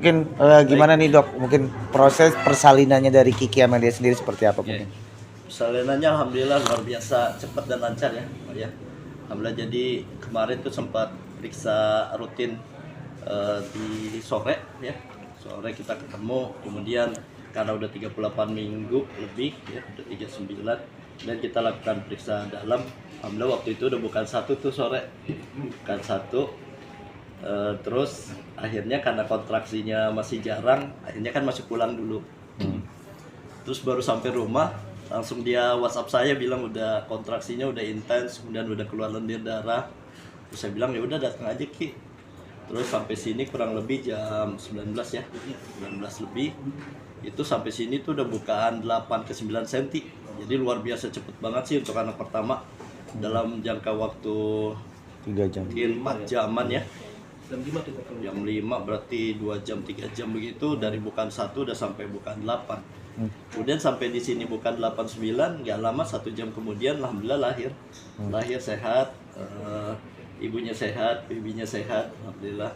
Mungkin gimana nih dok? Mungkin proses persalinannya dari Kiki sama dia sendiri seperti apa mungkin? Persalinannya alhamdulillah luar biasa cepat dan lancar ya, Pak ya. Alhamdulillah, jadi kemarin tuh sempat periksa rutin di sore ya. Sore kita ketemu, kemudian karena udah 38 minggu lebih ya, udah 39, dan kita lakukan periksa dalam. Alhamdulillah waktu itu udah bukan satu tuh sore, bukan satu. Terus akhirnya karena kontraksinya masih jarang, akhirnya kan masih pulang dulu. Terus baru sampai rumah langsung dia WhatsApp saya bilang udah kontraksinya udah intens, kemudian udah keluar lendir darah. Terus saya bilang ya udah datang aja Ki. Terus sampai sini kurang lebih jam 19 ya, 19 lebih. Itu sampai sini tuh udah bukaan 8 ke 9 cm. Jadi luar biasa cepet banget sih untuk anak pertama. Dalam jangka waktu 3 jam. mungkin 4 jaman ya. Jam 5 berarti 2 jam 3 jam begitu, dari bukan 1 udah sampai bukan 8. Kemudian sampai di sini bukan 89, nggak lama 1 jam kemudian alhamdulillah lahir. Lahir sehat, ibunya sehat, babynya sehat, alhamdulillah.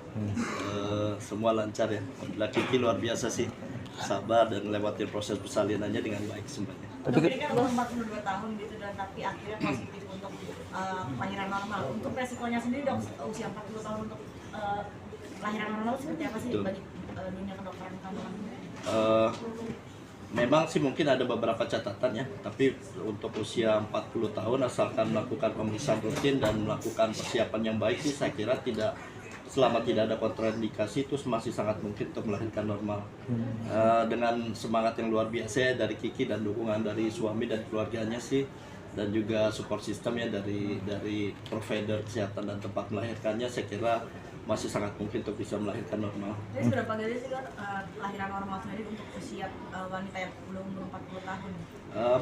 Semua lancar ya. Alhamdulillah, Kiki luar biasa sih. Sabar dan lewatin proses persalinannya dengan baik semuanya. Tapi kan umur 42 tahun gitu, dan tapi akhirnya positif untuk lahiran normal. Untuk resikonya sendiri dok, usia 40 tahun untuk lahiran normal seperti apa sih bagi dunia kedokteran kandungan? Memang sih mungkin ada beberapa catatan ya, tapi untuk usia 40 tahun asalkan melakukan pemeriksaan rutin dan melakukan persiapan yang baik sih saya kira selama tidak ada kontraindikasi itu masih sangat mungkin untuk melahirkan normal. Dengan semangat yang luar biasa dari Kiki dan dukungan dari suami dan keluarganya sih, dan juga support system ya dari provider kesehatan dan tempat melahirkannya, saya kira masih sangat mungkin untuk bisa melahirkan normal. Jadi seberapa gede sih kan lahiran normal sendiri untuk usia wanita yang belum 40 tahun?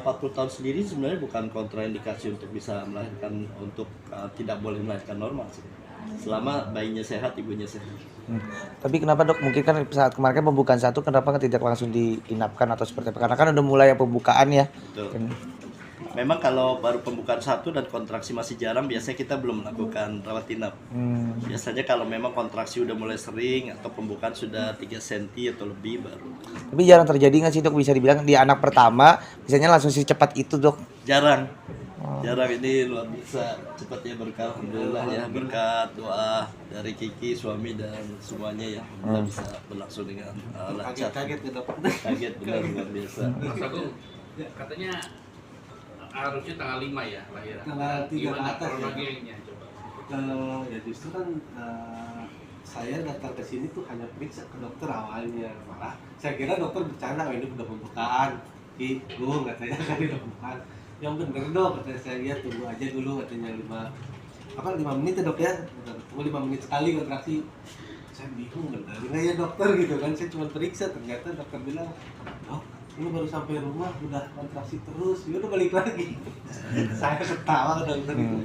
40 tahun sendiri sebenarnya bukan kontraindikasi untuk bisa melahirkan, untuk tidak boleh melahirkan normal sih. Selama bayinya sehat, ibunya sehat. Tapi kenapa dok? Mungkin kan saat kemarin kan pembukaan 1, kenapa tidak langsung diinapkan atau seperti apa? Karena kan udah mulai pembukaan ya. Betul. Memang kalau baru pembukaan 1 dan kontraksi masih jarang, biasanya kita belum melakukan rawat inap. Biasanya kalau memang kontraksi udah mulai sering atau pembukaan sudah 3 cm atau lebih baru. Tapi jarang terjadi nggak sih dok, bisa dibilang di anak pertama misalnya langsung secepat itu dok? Jarang. Jarang, ini luar biasa cepat ya, berkah alhamdulillah ya, berkat doa dari Kiki, suami dan semuanya ya, alhamdulillah bisa berlangsung dengan lancar. Kaget ya dok. Kaget benar, luar biasa. Mas Agung, katanya harusnya tanggal 5 ya lahiran. Tanggal 3 ke Gimana atas ya. kronologinya coba? Ya justru kan saya datang ke sini tuh hanya periksa ke dokter awalnya. Malah saya kira dokter bercanda, ini udah pembukaan. Gue katanya kan udah pembukaan. Yang bener dok, katanya saya lihat tunggu aja dulu, katanya 5 menit ya dok ya. Tunggu 5 menit sekali kontraksi. Saya bingung bener nggak ya dokter gitu kan, saya cuma periksa, ternyata dokter bilang, dok ini baru sampai rumah udah kontraksi terus, ya udah balik lagi. Saya ketawa dokter itu.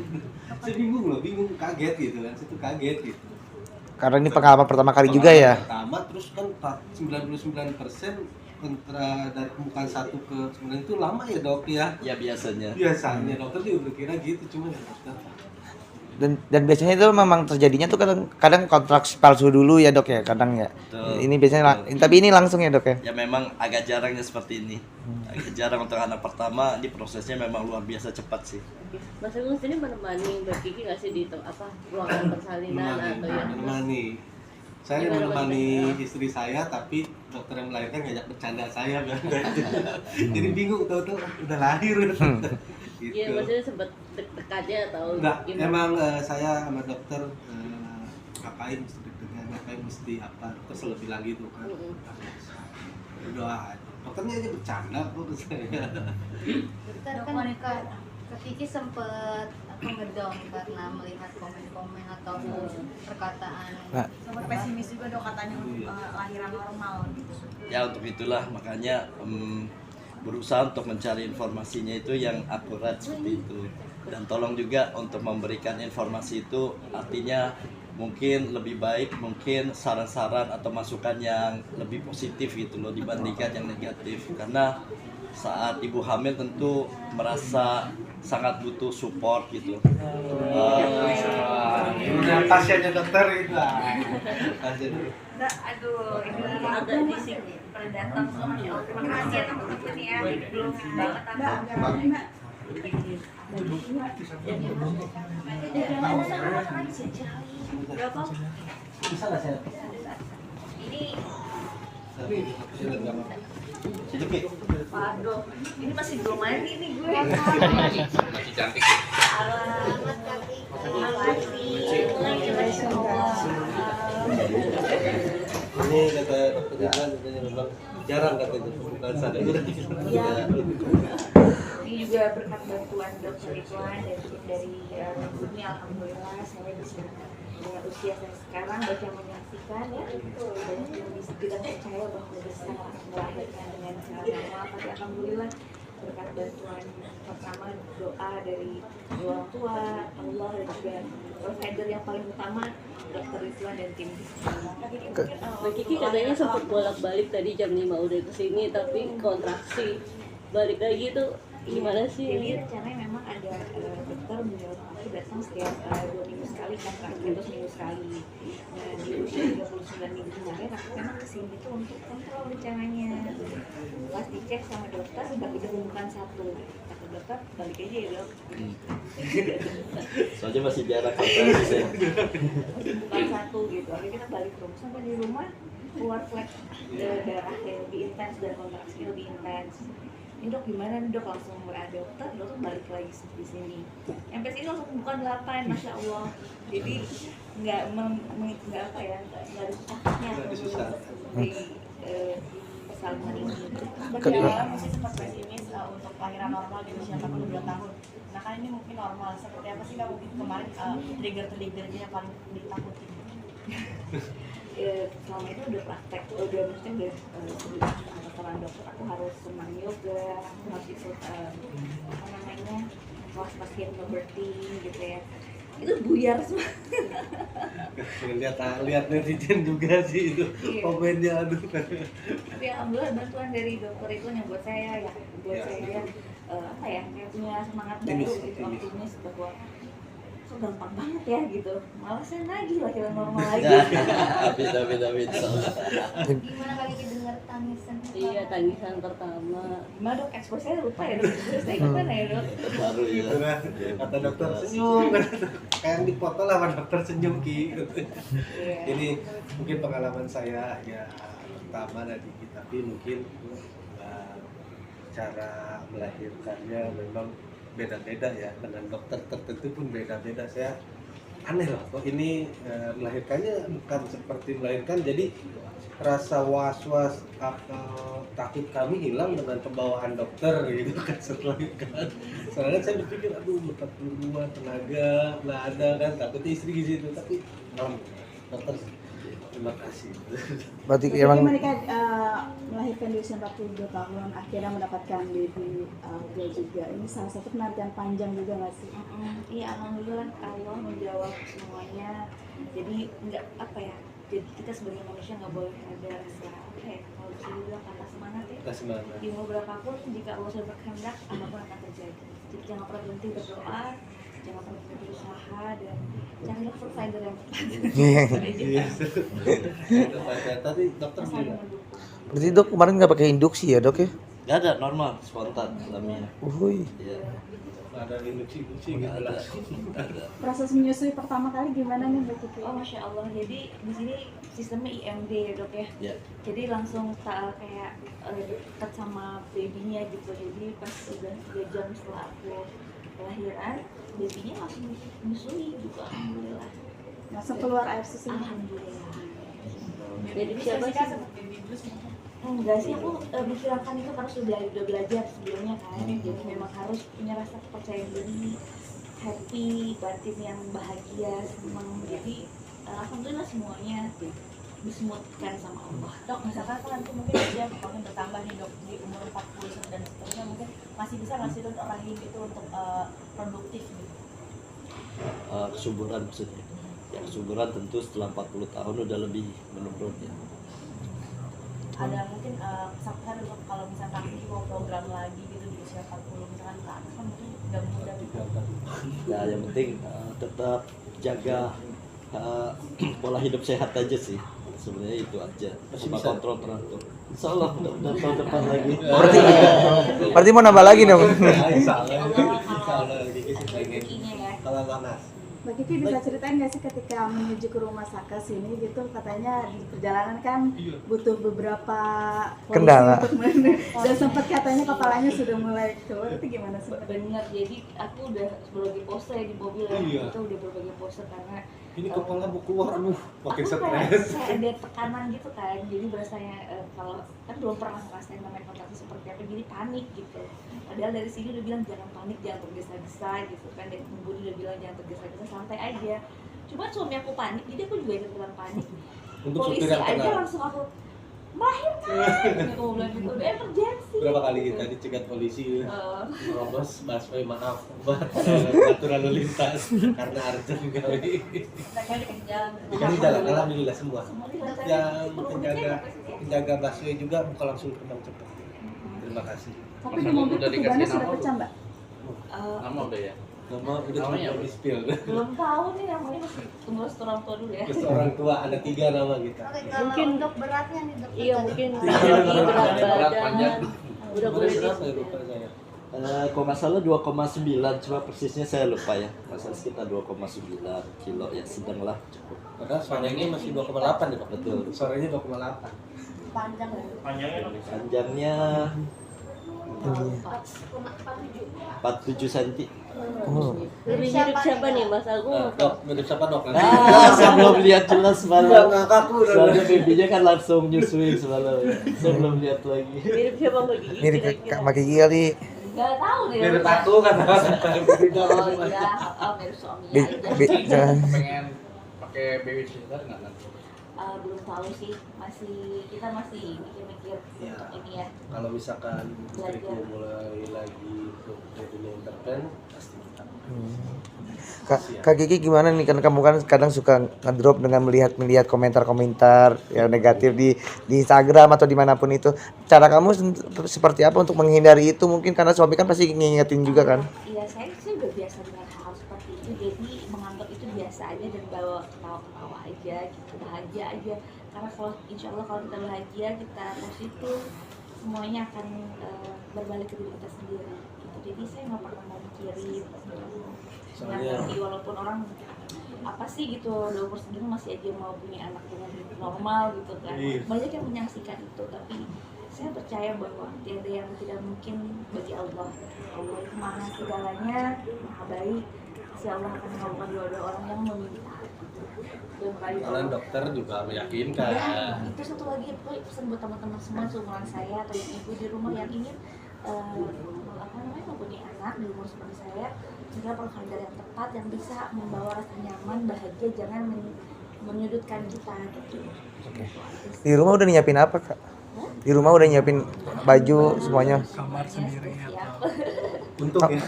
Saya bingung, kaget gitu kan, saya tuh kaget gitu. Karena ini pengalaman pertama kali juga ya. Pertama, terus kan 99% kontra dari pembukaan 1 ke 9 itu lama ya dok ya. Ya biasanya. Biasanya dokter juga berkira gitu, cuma ya dokter. Dan biasanya itu memang terjadinya tuh kadang kontraksi palsu dulu ya dok ya, kadang ya. Betul. Ini biasanya tapi ini langsung ya dok ya. Ya memang agak jarangnya seperti ini. Agak jarang untuk anak pertama, ini prosesnya memang luar biasa cepat sih. Mas Agung sendiri menemani Mbak Kiki nggak sih di ruangan persalinan atau ya? Menemani. Saya menemani istri saya, tapi dokter yang melahirkan ngajak bercanda saya bilang gitu. Jadi bingung, tahu-tahu udah lahir. Gitu. Iya, maksudnya sempat deg-degannya atau Enggak, gimana? emang saya sama dokter ngapain mesti deg-degan, ngapain mesti apa, dokter selalu bilang gitu kan. Berdoa aja. Dokternya aja bercanda kok ke saya. Dokter kan Kiki sempet ngedong karena melihat komen-komen atau perkataan. Sempat pesimis juga dok katanya untuk lahiran normal gitu. Ya untuk itulah makanya berusaha untuk mencari informasinya itu yang akurat seperti itu, dan tolong juga untuk memberikan informasi itu artinya mungkin lebih baik, mungkin saran-saran atau masukan yang lebih positif gitu loh dibandingkan yang negatif, karena saat ibu hamil tentu merasa sangat butuh support gitu. Pasiennya dokter itu. Aduh, ini agak di sini pada datang semua. Terima kasih ya teman-teman ya. Belum banget berapa? Bisa nggak saya? Ini Sini Ki. waduh, ini masih belum mandi nih gue. Masih cantik. Selamat kaki. Ini kata dokter kan katanya memang jarang katanya pembukaan sadar. Iya. Ini juga berkat bantuan dokter Ridwan dari Bumi, alhamdulillah saya bisa dengan usia saya sekarang baca menyaksikan ya, banyak yang bisa tidak percaya bahwa bisa melahirkan dengan cara normal, tapi alhamdulillah berkat bantuan pertama doa dari orang tua, Allah, dan juga provider yang paling utama dokter Ridwan dan tim. Mbak Kiki katanya sempat bolak-balik tadi jam 5 udah kesini tapi kontraksi balik lagi tuh gimana sih? Jadi rencananya memang ada dokter beliau aku datang setiap 2 minggu sekali kan, terus minggu sekali. Nah di usia 39 minggu kemarin aku memang kesini tuh untuk kontrol rencananya. Pas dicek sama dokter udah bukan satu, kata dokter balik aja ya dok. Soalnya masih jarak kontrasi saya. Bukan satu gitu, akhirnya kita balik rumah, sampai di rumah keluar flek darah yang lebih intens dan kontraksi lebih intens. Ini dok gimana nih dok, langsung WA dokter balik lagi di sini. Sampai sini langsung bukan 8, masya Allah. Jadi nggak apa ya, nggak ada susahnya di persalinan ini. Bagi awalnya masih sempat pesimis untuk kelahiran normal di usia 42 tahun. Nah kan ini mungkin normal. Seperti apa sih kak mungkin kemarin trigger-triggernya yang paling ditakuti? Selama itu udah praktek, udah mungkin udah sebelum pengetahuan dokter aku harus senang yoga, aku harus ikut apa namanya kelas pasien birthing gitu ya, itu buyar semua. lihat netizen juga sih itu Iya. komennya aduh. Tapi alhamdulillah bantuan dari dokter itu yang buat saya ya, saya apa ya, kayak punya semangat baru gitu, optimis bahwa kok gampang banget ya gitu, malah saya lagi lahiran normal lagi. Amin. Gimana kali dengar tangisan? Iya, tangisan pertama. Gimana dok, ekspos saya lupa ya dok, terus saya gimana ya dok? Baru ya. Gitu kan. Kata dokter senyum kan. Kayak yang dipoto lah sama dokter senyum Ki. Iya. Ini mungkin pengalaman saya ya pertama dari kita, tapi mungkin cara melahirkannya memang beda-beda ya, dengan dokter tertentu pun beda-beda. Saya aneh lah kok ini melahirkannya bukan seperti melahirkan, jadi rasa was-was atau takut kami hilang dengan pembawaan dokter gitu kan setelah melahirkan. Soalnya saya berpikir aduh 42 tenaga nggak ada kan, takut istri di situ, tapi dokter terima kasih. Berarti Jadi emang mereka melahirkan di usia 42 tahun, akhirnya mendapatkan baby girl juga. Ini salah satu penantian panjang juga nggak sih? Iya, alhamdulillah Allah menjawab semuanya. Jadi nggak apa ya, jadi kita sebagai manusia nggak boleh ada rasa apa ya, kalau bisa dibilang kata semangat ya. Kita semangat. Di umur berapapun jika Allah sudah berkehendak apapun akan terjadi. Jadi jangan pernah berhenti berdoa, jangan pernah berhenti berusaha, dan carilah provider yang tepat. Iya. Tadi dokter Saling bilang mendukung. berarti dok kemarin nggak pakai induksi ya dok ya? Gak ada, normal, spontan alamiah. Uhuy. Iya. ada induksi Nggak gitu ada. lah. Nggak ada. Proses menyusui pertama kali gimana nih Bu Kiki? Oh masya Allah, jadi di sini sistemnya IMD ya dok ya. Ya. Jadi langsung kayak dekat sama babynya gitu. Jadi pas udah 3 jam setelah aku kelahiran, babynya langsung menyusui juga, alhamdulillah. Langsung keluar air susunya. Alhamdulillah. Jadi siapa sih? Enggak sih, aku memperkirakan itu karena udah belajar sebelumnya kan. Jadi memang harus punya rasa kepercayaan diri, happy, batin yang bahagia, senang. Jadi alhamdulillah semuanya disebutkan sama Allah. Dok, misalkan kan nanti mungkin dia mungkin bertambah nih dok di umur 40 dan seterusnya, mungkin masih bisa nggak sih dok rahim itu untuk produktif gitu? Kesuburan maksudnya. yang kesuburan tentu setelah 40 tahun udah lebih menurun ya. Ada mungkin pesan-pesan untuk kalau misalnya kaki mau program lagi gitu di usia 40 misalkan ke atas kan mungkin udah muda gitu. Ya yang penting tetap jaga pola hidup sehat aja sih, sebenarnya itu aja. Coba kontrol teratur. Insya Allah udah tahun depan lagi. Berarti mau nambah lagi dong. Rezekinya ya. Kalau panas. Mbak Kiki bisa ceritain nggak sih ketika menuju ke rumah Saka sini gitu, katanya di perjalanan kan butuh beberapa polisi Kendala. untuk dan sempat katanya kepalanya sudah mulai keluar, itu gimana sih? Bener, jadi aku udah berbagai pose di mobil ya. Iya. Itu udah berbagai pose karena Ini kepala mau keluar, makin Aku stres. kayak ada tekanan gitu kan, jadi berasanya kalau kan belum pernah ngerasain namanya kontraksi seperti apa, jadi panik gitu. Padahal dari sini udah bilang jangan panik, jangan tergesa-gesa gitu kan, dan ibu udah bilang jangan tergesa-gesa, santai aja. Cuma suami aku panik, jadi aku juga ikutan panik. Untuk Polisi supir yang aja tenang. langsung aku melahirkan, aku mau bilang gitu, udah emergency. Berapa kali kita dicegat polisi? Eh, Robos, busway maaf buat aturan lalu lintas karena Arjen juga. mereka dikasih jalan. Dikasih jalan, alhamdulillah semua. Semua dilancarin. Yang Pengunjungnya penjaga busway juga buka langsung terbang cepat. Terima kasih. Tapi di mobil Udah petugasnya dikasih sudah nama pecah Mbak? Nama udah ya. Nama udah Namanya cuma apa? di spill. belum tahu nih namanya, masih tunggu restu orang tua dulu ya. Terus orang tua ada 3 nama kita. Oke, kalau Mungkin- untuk beratnya nih dokter. iya mungkin Iya, tinggi, berat berat panjang. badan udah boleh berapa ya lupa saya. Kalau nggak salah 2,9, cuma persisnya saya lupa ya. Masa sekitar 2,9 kilo ya, sedang lah cukup. Padahal panjangnya masih 2,8 ya Pak. Betul. Sorenya 2,8. Panjang ya. Panjangnya 47 cm. Oh. lebih mirip siapa nih Mas Agung? Dok, mirip siapa dok? Saya belum lihat jelas semalam. Aku Soalnya babynya kan langsung nyusuin semalam. Saya belum lihat lagi. Mirip siapa Mbak Gigi? Mirip kira-kira? Mbak Kiki kali. Nggak tahu deh. mirip aku kan. Oh iya, mirip suaminya Bi, aja. bi, jangan. Pengen pakai baby sitter nggak nanti? Belum tahu sih, kita masih mikir-mikir Iya. untuk ini ya. Kalau misalkan istriku mulai lagi untuk dunia interpen, pasti kita. Kak Kiki gimana nih, kan kamu kan kadang suka ngedrop dengan melihat komentar-komentar yang negatif di Instagram atau dimanapun itu. Cara kamu seperti apa untuk menghindari itu? Mungkin karena suami kan pasti ngingetin juga kan. Iya, saya udah biasa dengan hal seperti itu, jadi menganggap itu biasa aja dan bawa ketawa-ketawa aja gitu, bahagia aja. Karena kalau insya Allah kalau kita bahagia, kita positif, semuanya akan berbalik ke diri kita sendiri gitu. Jadi saya nggak pernah mau mikirin Soalnya- nanti walaupun orang apa sih gitu udah umur segini masih aja mau punya anak dengan hidup normal gitu kan. Iya. Banyak yang menyaksikan itu, tapi saya percaya bahwa tiada yang tidak mungkin bagi Allah. Allah itu maha segalanya, maha baik. Si Allah akan mengabulkan doa-doa orang yang meminta. Dan meraih Karena Allah. dokter juga meyakinkan. Ya, itu satu lagi pesan buat teman-teman semua seumuran saya atau yang ibu di rumah yang ingin mempunyai anak di umur seperti saya, juga perlu karakter yang tepat yang bisa membawa rasa nyaman, bahagia, jangan menyudutkan kita gitu. Di rumah udah nyiapin apa, Kak? Di rumah udah nyiapin baju semuanya. Kamar sendiri ya. Untuk ya.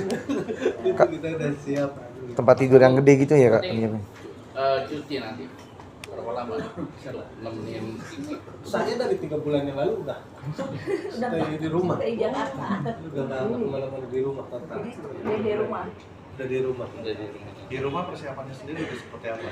Itu kita udah siap. Tempat tidur yang gede gitu ya, Kak? Nyiapin. Cuti nanti berapa lama? Nemenin Saya dari 3 bulan yang lalu udah stay di rumah. Dari Jakarta. Udah nggak kemana-mana di rumah total. Dari rumah. Udah di rumah. udah di rumah. Di rumah persiapannya sendiri udah seperti apa?